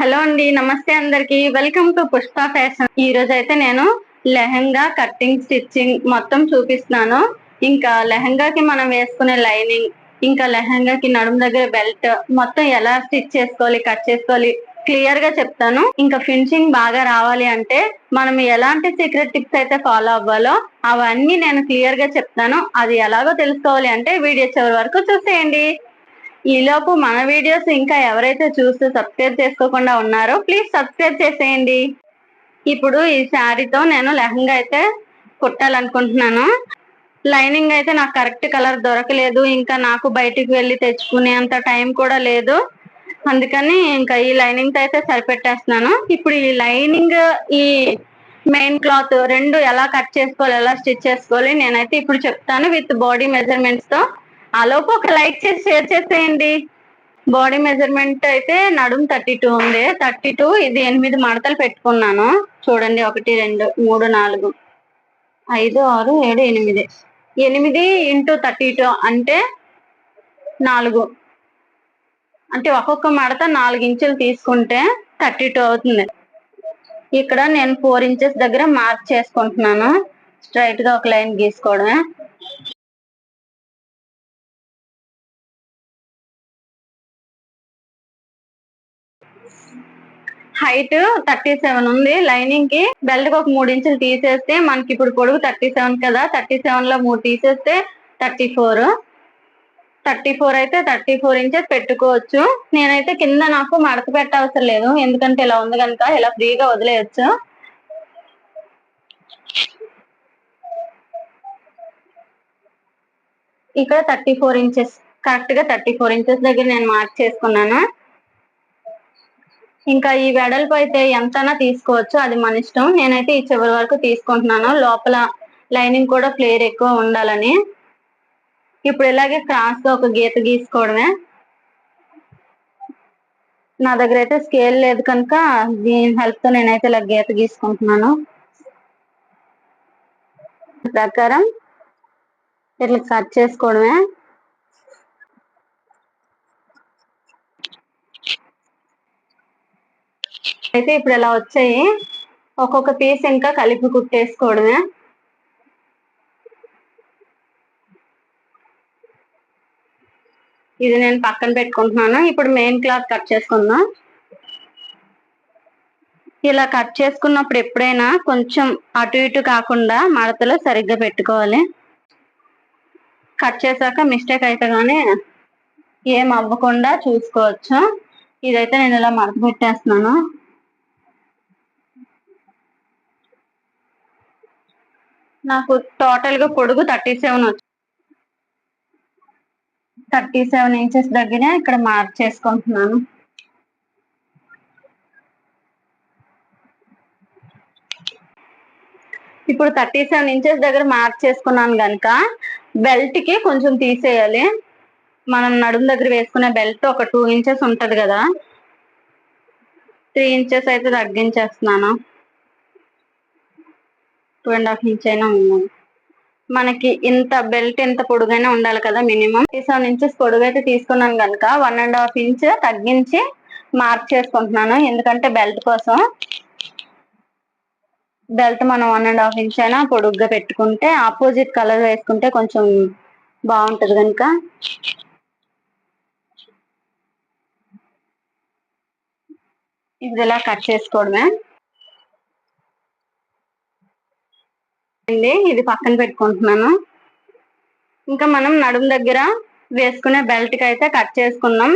Hello అండి, నమస్తే అందరికి. Welcome to Pushpa fashion. ఈ రోజు అయితే నేను లెహంగా కట్టింగ్ స్టిచ్చింగ్ మొత్తం చూపిస్తున్నాను. ఇంకా లెహంగాకి మనం వేసుకునే లైనింగ్, ఇంకా లెహంగాకి నడుము దగ్గర బెల్ట్ మొత్తం ఎలా స్టిచ్ చేసుకోవాలి, కట్ చేసుకోవాలి క్లియర్ గా చెప్తాను. ఇంకా ఫినిషింగ్ బాగా రావాలి అంటే మనం ఎలాంటి సీక్రెట్ టిప్స్ అయితే ఫాలో అవ్వాలో అవన్నీ నేను క్లియర్ గా చెప్తాను. అది ఎలాగో తెలుసుకోవాలి అంటే వీడియో చివరి వరకు చూసేయండి. ఈలోపు మన వీడియోస్ ఇంకా ఎవరైతే చూస్తూ సబ్స్క్రైబ్ చేసుకోకుండా ఉన్నారో ప్లీజ్ సబ్స్క్రైబ్ చేసేయండి. ఇప్పుడు ఈ శారీతో నేను లెహంగా అయితే కుట్టాలనుకుంటున్నాను. లైనింగ్ అయితే నాకు కరెక్ట్ కలర్ దొరకలేదు, ఇంకా నాకు బయటికి వెళ్ళి తెచ్చుకునే అంత టైం కూడా లేదు. అందుకని ఇంకా ఈ లైనింగ్ తో అయితే సరిపెట్టేస్తున్నాను. ఇప్పుడు ఈ లైనింగ్, ఈ మెయిన్ క్లాత్ రెండు ఎలా కట్ చేసుకోవాలి, ఎలా స్టిచ్ చేసుకోవాలి నేనైతే ఇప్పుడు చెప్తాను విత్ బాడీ మెజర్మెంట్స్ తో. ఆలోపు ఒక లైక్ చేసి షేర్ చేసేయండి. బాడీ మెజర్మెంట్ అయితే నడుము 32 ఉంది. 32 ఇది 8 మడతలు పెట్టుకున్నాను. చూడండి, 1 2 3 4 5 6 7 8 8 ఇంటూ 32 అంటే 4. అంటే ఒక్కొక్క మడత 4 ఇంచులు తీసుకుంటే 32 అవుతుంది. ఇక్కడ నేను 4 ఇంచెస్ దగ్గర మార్క్ చేసుకుంటున్నాను. స్ట్రైట్ గా ఒక లైన్ గీసుకోవడమే. హైట్ 37 ఉంది. లైనింగ్ కి బెల్ట్ కి ఒక 3 ఇంచులు తీసేస్తే మనకి ఇప్పుడు పొడుగు 37 కదా, 37 లో 3 తీసేస్తే 34. 34 అయితే 34 ఇంచెస్ పెట్టుకోవచ్చు. నేనైతే కింద నాకు మడత పెట్టవసరం లేదు, ఎందుకంటే ఇలా ఉంది కనుక ఇలా ఫ్రీగా వదిలేయచ్చు. ఇక్కడ 34 ఇంచెస్, కరెక్ట్ గా 34 ఇంచెస్ దగ్గర నేను మార్క్ చేసుకున్నాను. ఇంకా ఈ వెడల్పు అయితే ఎంతైనా తీసుకోవచ్చు, అది మన ఇష్టం. నేనైతే ఈ చివరి వరకు తీసుకుంటున్నాను, లోపల లైనింగ్ కూడా ఫ్లేర్ ఎక్కువ ఉండాలని. ఇప్పుడు ఇలాగే క్రాస్ గా ఒక గీత గీసుకోవడమే. నా దగ్గర అయితే స్కేల్ లేదు కనుక దీని హెల్ప్ తో నేనైతే ఇలా గీత గీసుకుంటున్నాను. ప్రకారం ఇట్లా కట్ చేసుకోవడమే. అయితే ఇప్పుడు ఇలా వచ్చాయి, ఒక్కొక్క పీస్ ఇంకా కలిపి కుట్టేసుకోవడమే. ఇది నేను పక్కన పెట్టుకుంటున్నాను. ఇప్పుడు మెయిన్ క్లాత్ కట్ చేసుకుందాం. ఇలా కట్ చేసుకున్నప్పుడు ఎప్పుడైనా కొంచెం అటు ఇటు కాకుండా మడతలు సరిగ్గా పెట్టుకోవాలి. కట్ చేశాక మిస్టేక్ అయితే కానీ ఏం అవ్వకుండా చూసుకోవచ్చు. ఇదైతే నేను ఇలా మడత పెట్టేస్తున్నాను. నాకు టోటల్ గా పొడుగు 37 వచ్చింది. 37 ఇంచెస్ దగ్గర ఇక్కడ మార్క్ చేసుకుంటున్నాను. ఇప్పుడు 37 ఇంచెస్ దగ్గర మార్క్ చేసుకున్నాను కనుక బెల్ట్ కి కొంచెం తీసేయాలి. మనం నడుము దగ్గర వేసుకునే బెల్ట్ ఒక 2 ఇంచెస్ ఉంటది కదా, 3 ఇంచెస్ అయితే తగ్గించేస్తున్నాను. 2.5 ఇంచ్ అయినా ఉంది. మనకి ఇంత బెల్ట్ ఎంత పొడుగైనా ఉండాలి కదా, మినిమం 37 ఇంచెస్ పొడుగు అయితే తీసుకున్నాను కనుక 1.5 ఇంచ్ తగ్గించి మార్క్ చేసుకుంటున్నాను. ఎందుకంటే బెల్ట్ కోసం. బెల్ట్ మనం 1.5 ఇంచ్ అయినా పొడుగ్గా పెట్టుకుంటే ఆపోజిట్ కలర్ వేసుకుంటే కొంచెం బాగుంటది కనుక. ఇది ఇలా కట్ చేసుకోవడమే. ఇది పక్కన పెట్టుకుంటున్నాను. ఇంకా మనం నడుము దగ్గర వేసుకునే బెల్ట్ కి అయితే కట్ చేసుకుందాం.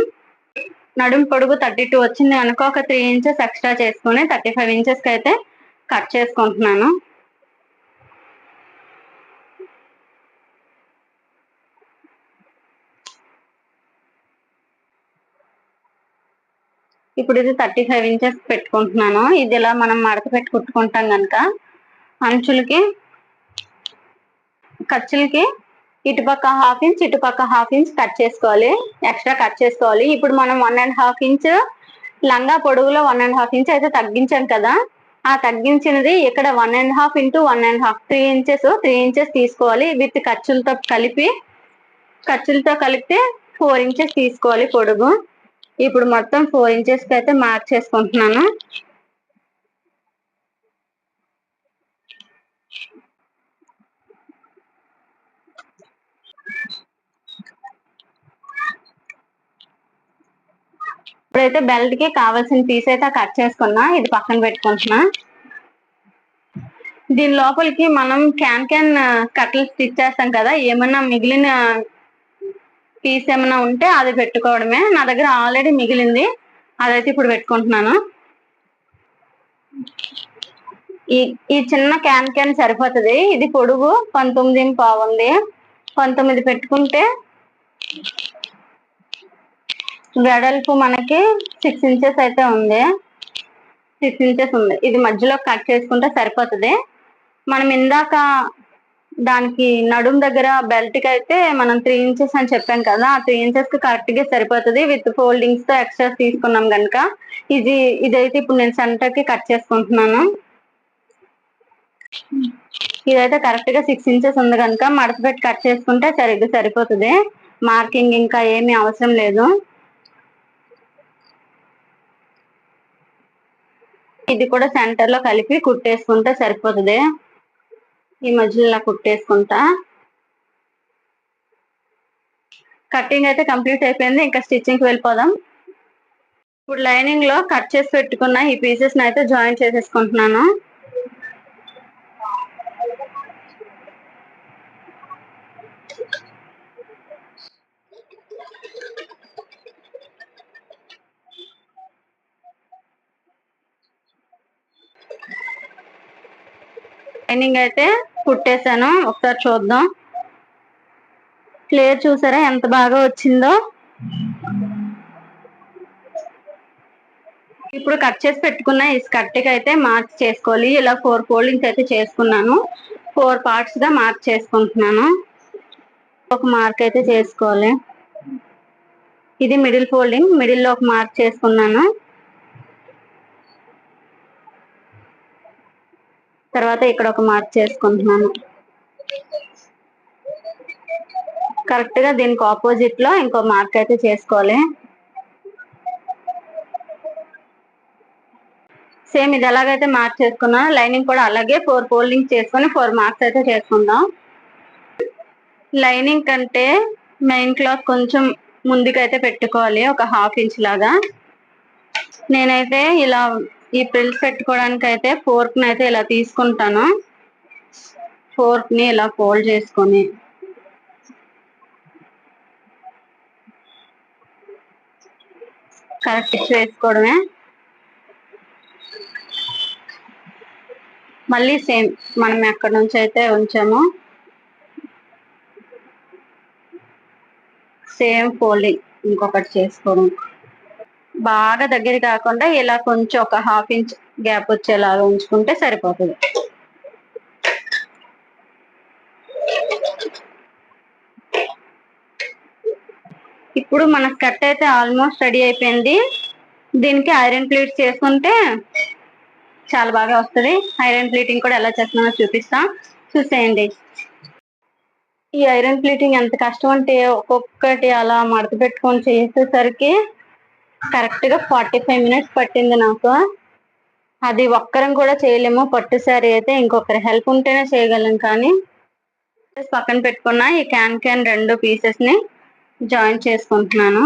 నడుము పొడుగు 32 వచ్చింది కనుక ఒక 3 ఇంచెస్ ఎక్స్ట్రా చేసుకుని 35 ఇంచెస్ కి అయితే కట్ చేసుకుంటున్నాను. ఇప్పుడు ఇది 35 ఇంచెస్ పెట్టుకుంటున్నాను. ఇది ఇలా మనం మడత పెట్టి కుట్టుకుంటాం కనుక అంచులకి ఖర్చులకి ఇటుపక్క 1/2 ఇంచ్ ఇటుపక్క 1/2 ఇంచ్ కట్ చేసుకోవాలి, ఎక్స్ట్రా కట్ చేసుకోవాలి. ఇప్పుడు మనం 1.5 ఇంచ్ లంగా పొడుగులో 1.5 ఇంచ్ అయితే తగ్గించాం కదా, ఆ తగ్గించినది ఇక్కడ 1.5 ఇంటూ 1.5 3 ఇంచెస్ తీసుకోవాలి. విత్ ఖర్చులతో కలిపితే 4 ఇంచెస్ తీసుకోవాలి పొడుగు. ఇప్పుడు మొత్తం 4 ఇంచెస్ కి అయితే మార్క్ చేసుకుంటున్నాను. ఇప్పుడైతే బెల్ట్ కి కావాల్సిన పీస్ అయితే కట్ చేసుకున్నా, ఇది పక్కన పెట్టుకుంటున్నా. దీని లోపలికి మనం క్యాన్ కట్టలు స్టిచ్ చేస్తాం కదా, ఏమన్నా మిగిలిన పీస్ ఏమన్నా ఉంటే అది పెట్టుకోవడమే. నా దగ్గర ఆల్రెడీ మిగిలింది, అదైతే ఇప్పుడు పెట్టుకుంటున్నాను. ఈ చిన్న క్యాన్ సరిపోతుంది. ఇది పొడుగు 19.5 ఉంది. 19 పెట్టుకుంటే వెడల్పు మనకి 6 ఇంచెస్ అయితే ఉంది. 6 ఇంచెస్ ఉంది. ఇది మధ్యలో కట్ చేసుకుంటే సరిపోతుంది. మనం ఇందాక దానికి నడుం దగ్గర బెల్ట్ కి అయితే మనం 3 ఇంచెస్ అని చెప్పాం కదా, ఆ 3 ఇంచెస్ కి కరెక్ట్ గా సరిపోతుంది. విత్ ఫోల్డింగ్స్ తో ఎక్స్ట్రా తీసుకున్నాం కనుక ఇదైతే ఇప్పుడు నేను సెంటర్ కి కట్ చేసుకుంటున్నాను. ఇదైతే కరెక్ట్ గా 6 ఇంచెస్ ఉంది కనుక మడత పెట్టి కట్ చేసుకుంటే సరిగ్గా సరిపోతుంది. మార్కింగ్ ఇంకా ఏమీ అవసరం లేదు. ఇది కూడా సెంటర్ లో కలిపి కుట్టేసుకుంటే సరిపోతుంది. ఈ మధ్యలో ఇలా కుట్టేసుకుంటా. కటింగ్ అయితే కంప్లీట్ అయిపోయింది. ఇంకా స్టిచ్చింగ్ కి వెళ్ళిపోదాం. ఇప్పుడు లైనింగ్ లో కట్ చేసి పెట్టుకున్న ఈ పీసెస్ అయితే జాయిన్ చేసేసుకుంటున్నాను. లైనింగ్ అయితే కుట్టేశాను, ఒకసారి చూద్దాం. ఫ్లేర్ చూసారా ఎంత బాగా వచ్చిందో. ఇప్పుడు కట్ చేసి పెట్టుకున్న ఈ స్కర్ట్ కి అయితే మార్క్ చేసుకోవాలి. ఇలా 4 ఫోల్డింగ్స్ అయితే చేసుకున్నాను. 4 పార్ట్స్ గా మార్క్ చేసుకుంటున్నాను. ఒక మార్క్ అయితే చేసుకోవాలి. ఇది మిడిల్ ఫోల్డింగ్, మిడిల్ లో ఒక మార్క్ చేసుకున్నాను. తర్వాత ఇక్కడ ఒక మార్క్ చేసుకుంటున్నాను. కరెక్ట్ గా దీనికి ఆపోజిట్ లో ఇంకో మార్క్ అయితే చేసుకోవాలి. సేమ్ ఇది ఎలాగైతే మార్క్ చేసుకున్నాను, లైనింగ్ కూడా అలాగే 4 ఫోల్డింగ్ చేసుకొని 4 మార్క్స్ అయితే చేసుకుందాం. లైనింగ్ కంటే మెయిన్ క్లాత్ కొంచెం ముందుకైతే పెట్టుకోవాలి, ఒక 1/2 ఇంచ్ లాగా. నేనైతే ఇలా ఈ ప్రిల్స్ పెట్టుకోవడానికి అయితే ఫోర్క్ ని అయితే ఇలా తీసుకుంటాను. ఫోర్క్ ని ఇలా ఫోల్డ్ చేసుకొని కరెక్ట్ వేసుకోవడమే. మళ్ళీ సేమ్ మనం ఎక్కడి నుంచి అయితే ఉంచామో సేమ్ ఫోల్డింగ్ ఇంకొకటి చేసుకోవడం. బాగా దగ్గర కాకుండా ఇలా కొంచెం ఒక 1/2 ఇంచ్ గ్యాప్ వచ్చేలాగా ఉంచుకుంటే సరిపోతుంది. ఇప్పుడు మన కట్ అయితే ఆల్మోస్ట్ రెడీ అయిపోయింది. దీనికి ఐరన్ ప్లేట్స్ చేసుకుంటే చాలా బాగా వస్తుంది. ఐరన్ ప్లేటింగ్ కూడా ఎలా చేస్తున్నానో చూపిస్తా, చూసేయండి. ఈ ఐరన్ ప్లేటింగ్ ఎంత కష్టం అంటే ఒక్కొక్కటి అలా మడత పెట్టుకొని చేసేసరికి కరెక్ట్ గా 45 మినిట్స్ పట్టింది నాకు. అది ఒక్కరం కూడా చేయలేము. పట్టు సారీ అయితే ఇంకొకరి హెల్ప్ ఉంటేనే చేయగలం. కానీ పక్కన పెట్టుకున్న ఈ క్యాన్ 2 పీసెస్ ని జాయిన్ చేసుకుంటున్నాను.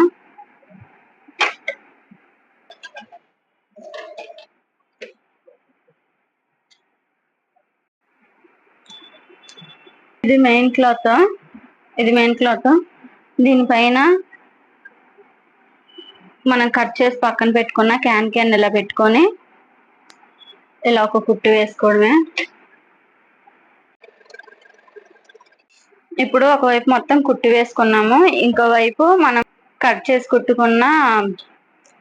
ఇది మెయిన్ క్లాత్. దీనిపైన మనం కట్ చేసి పక్కన పెట్టుకున్న క్యాన్ ఇలా పెట్టుకొని ఇలా ఒక కుట్టు వేసుకోవడమే. ఇప్పుడు ఒకవైపు మొత్తం కుట్టు వేసుకున్నాము, ఇంకోవైపు మనం కట్ చేసి కుట్టుకున్న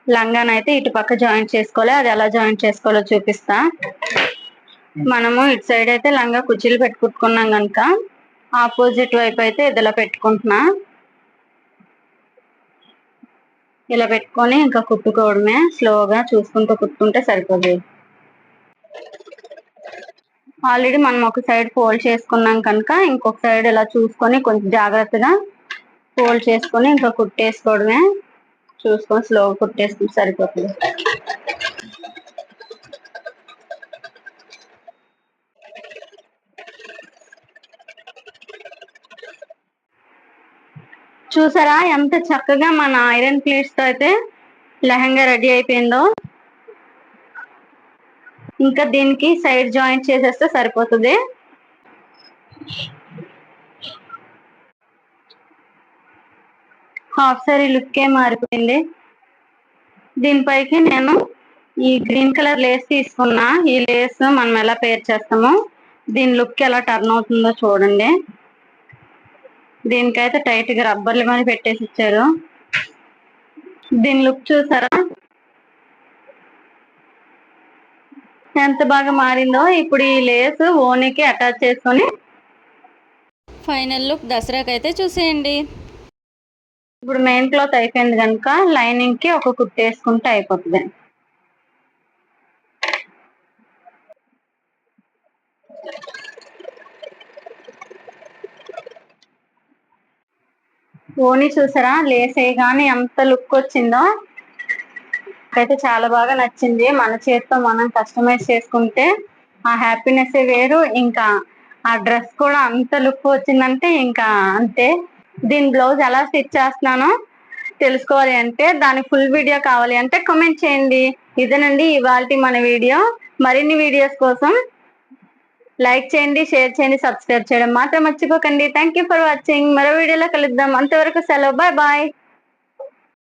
లంగానైతే ఇటు పక్క జాయింట్ చేసుకోవాలి. అది ఎలా జాయింట్ చేసుకోవాలో చూపిస్తా. మనము ఇటు సైడ్ అయితే లంగా కుర్చీలు పెట్టుకున్నాం కనుక ఆపోజిట్ వైపు అయితే ఇదిలా పెట్టుకుంటున్నా. ఇలా పెట్టుకొని ఇంకా కుట్టుకోవడమే. స్లోగా చూసుకుంటూ కుట్టుకుంటే సరిపోతుంది. ఆల్రెడీ మనం ఒక సైడ్ ఫోల్డ్ చేసుకున్నాం కనుక ఇంకొక సైడ్ ఇలా చూసుకొని కొంచెం జాగ్రత్తగా ఫోల్డ్ చేసుకొని ఇంకా కుట్టేసుకోవడమే. చూసుకొని స్లోగా కుట్టేసుకుంటే సరిపోతుంది. చూసారా ఎంత చక్కగా మన ఐరన్ ప్లేట్స్ తో అయితే లెహంగా రెడీ అయిపోయిందో. ఇంకా దీనికి సైడ్ జాయింట్ చేసేస్తే సరిపోతుంది. హాఫ్ సారీ లుక్కే మారిపోయింది. దీనిపైకి నేను ఈ గ్రీన్ కలర్ లేస్ తీసుకున్నా. ఈ లేస్ మనం ఎలా పేర్ చేస్తామో దీని లుక్ ఎలా టర్న్ అవుతుందో చూడండి. దీనికైతే టైట్ గా రబ్బర్లు మరి పెట్టేసి ఇచ్చారు. దీని లుక్ చూసారా ఎంత బాగా మారిందో. ఇప్పుడు ఈ లేస్ ఓనికి అటాచ్ చేసుకొని ఫైనల్ లుక్ దసరాకి అయితే చూసేయండి. ఇప్పుడు మెయిన్ క్లాత్ అయిపోయింది కనుక లైనింగ్ కి ఒక కుట్టు వేసుకుంటే అయిపోతుంది. ఓని చూసారా లేస్ వేయగానే ఎంత లుక్ వచ్చిందో. అయితే చాలా బాగా నచ్చింది. మన చేతితో మనం కస్టమైజ్ చేసుకుంటే ఆ హ్యాపీనెస్ వేరు. ఇంకా ఆ డ్రెస్ కూడా అంత లుక్ వచ్చిందంటే ఇంకా అంతే. దీని బ్లౌజ్ ఎలా స్టిచ్ చేస్తున్నానో తెలుసుకోవాలి అంటే దాని ఫుల్ వీడియో కావాలి అంటే కామెంట్ చేయండి. ఇదేనండి ఇవాల్టి మన వీడియో. మరిన్ని వీడియోస్ కోసం లైక్ చేయండి, షేర్ చేయండి, సబ్స్క్రైబ్ చేయడం మాత్రం మర్చిపోకండి. Thank you for watching. మరో వీడియోలో కలుద్దాం. అంతవరకు సెలవు. Bye bye.